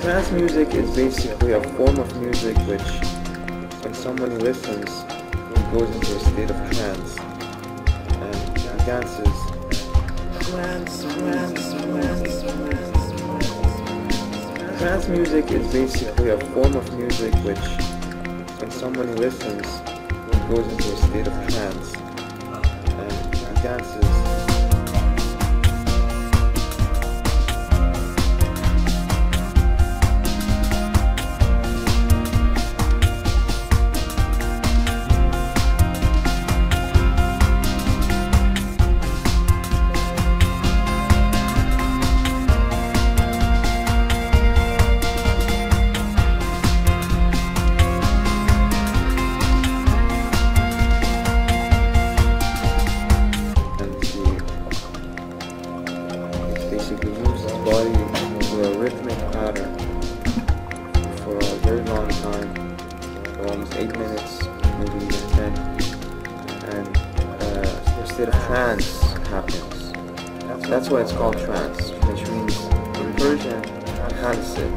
Trance music is basically a form of music which, when someone listens, he goes into a state of trance and he dances. Trance music is basically a form of music which, when someone listens, he goes into a state of trance and he dances. Basically moves his body to a rhythmic pattern for a very long time, for almost 8 minutes, maybe even 10, and a state of trance happens. That's why it's called trance, which means in Persian, hadise.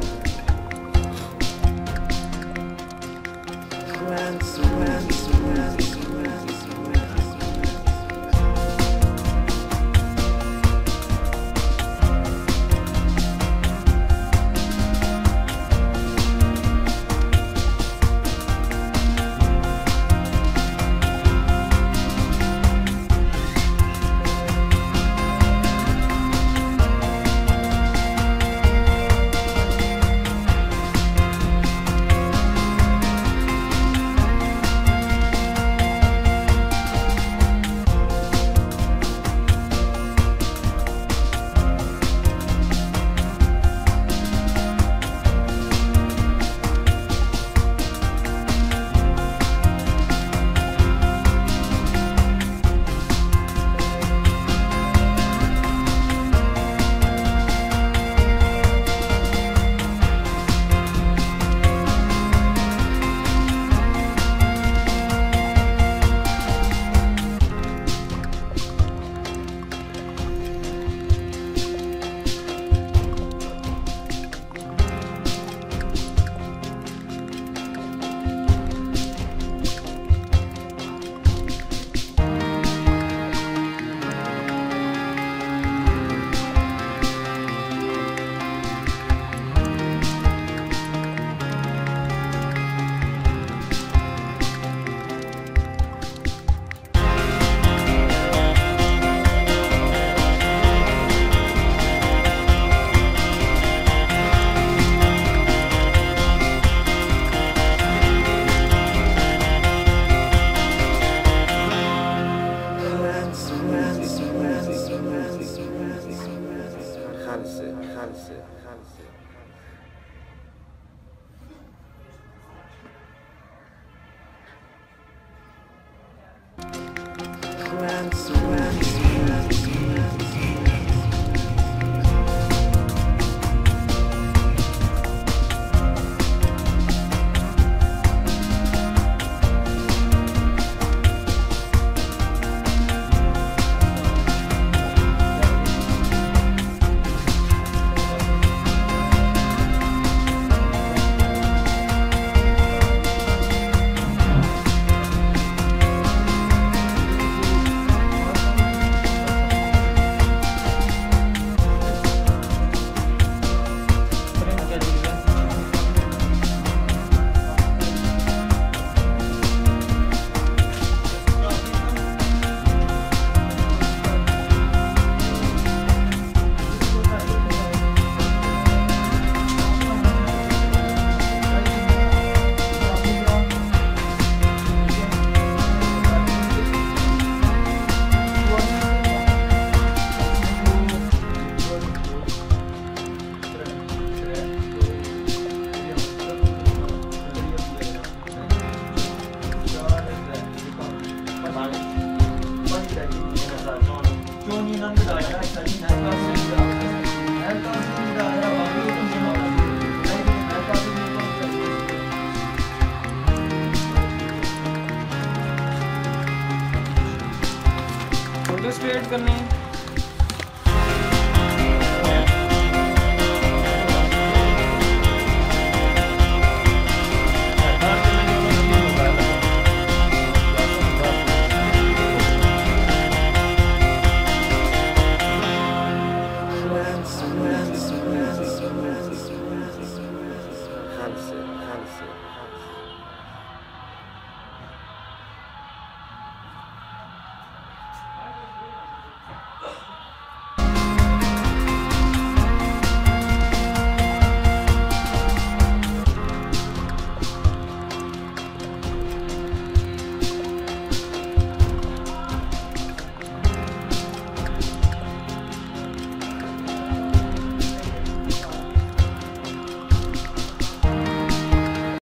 Photos create करने हैं।